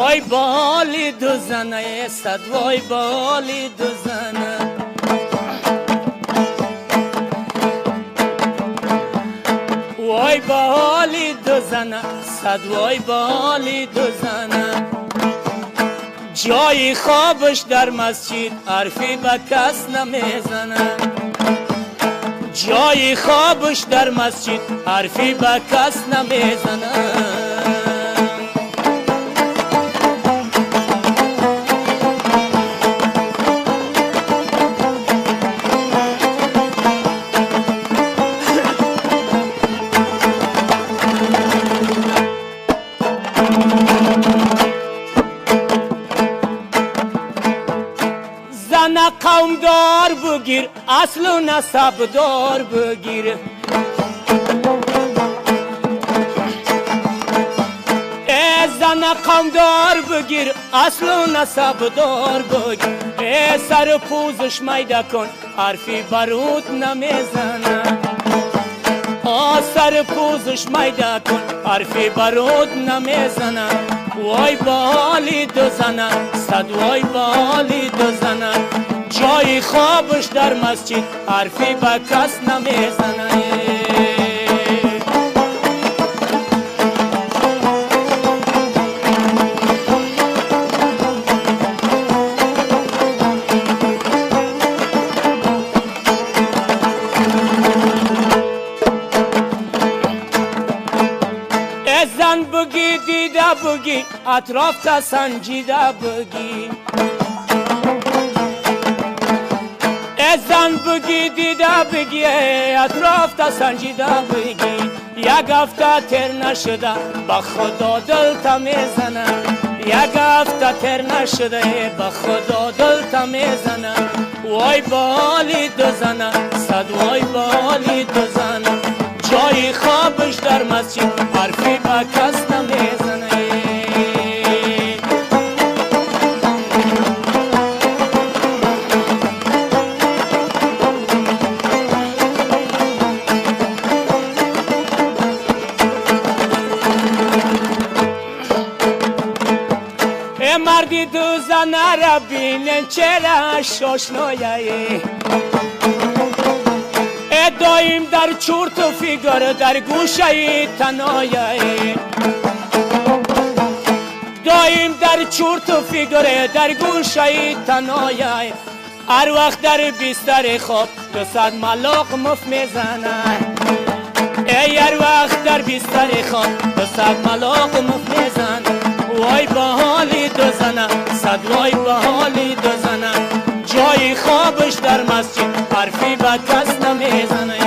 وای بالی دو زنه صد وای بالی دو زنه وای بالی دو زنه صد وای بالی دو زنه جای خوابش در مسجد حرفی به کس نمیزنه جای خوابش در مسجد حرفی به کس نمیزنه زن قوم دار بگیر اصل و نسب دار بگیر زن قوم دار بگیر اصل و نسب دار بگیر سر پوزش میده کن حرفی برود نمیزنه سر پوزش میده کن حرفی برود نمیزنه وای بالی دو زنه صد وای بالی دو زنه جای خوابش در مسجد حرفی به کس نمیزنه زن بگی دیده بگی اطراف تا سنجیده بگی زن بگی دیده بگی اطراف تا سنجیده بگی یک هفته تر نشده با خدا دل تا میزنه یک هفته تر نشده با خدا دل تا میزنه وای بالی دو زنه صد وای بالی دو زنه جای خوابش در مسجد حرفی به کس نمیزنه مردی دو زنه را بینن چرا شاشنایه دایم در چورت و فیگر در گوشه تنایه دایم در چورت و فیگر در گوشه تنایه هر وقت در بستر خواب 200 ملاق مف میزنه هر وقت در بستر خواب 200 ملاق مف میزنه وای بالی دو زنه صد وای بالی دو زنه جای خوابش در مسجد حرفی به کس نمیزنه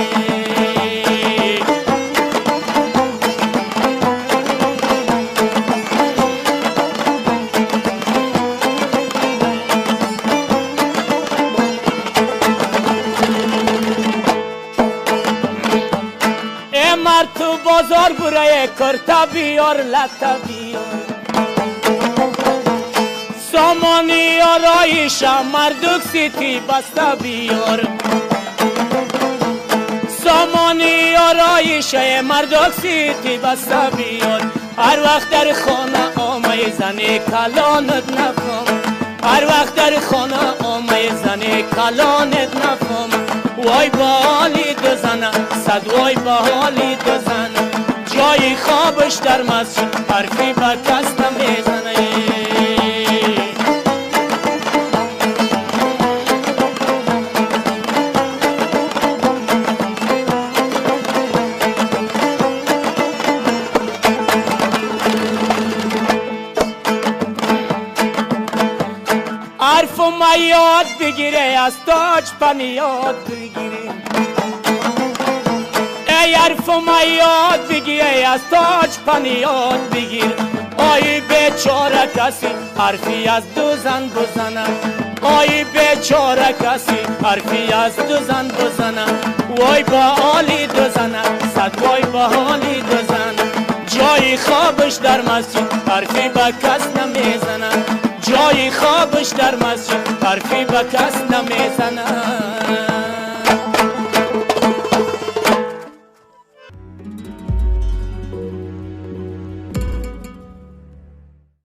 مرد تو بازار برای کرتا بیار لطا بیار سامانی آرایش مردک سیتی بسته بیار سامانی آرایش مردک سیتی بسته بیار هر وقت در خانه آمه زنی کلانت نفهم هر وقت در خانه آمه زنی کلانت نفهم وای بالی دو زنه صد وای بالی دو زنه جای خوابش در مسجد حرفی به کس نمیزنه حرف ما یاد بگیره از تاج پنی یاد بگیره ای حرف ما یاد بگیره از تاج پنی یاد بگیر آی بیچاره کسی حرفی از دو زن بزنه آی بیچاره کسی حرفی از دو زن بزنه وای با حالی دو زنه صد وای با حالی دو زنه جای خوابش در مسجد حرفی به کس نمیزنه جای خوابش در مسجد حرفی به کس نمیزنه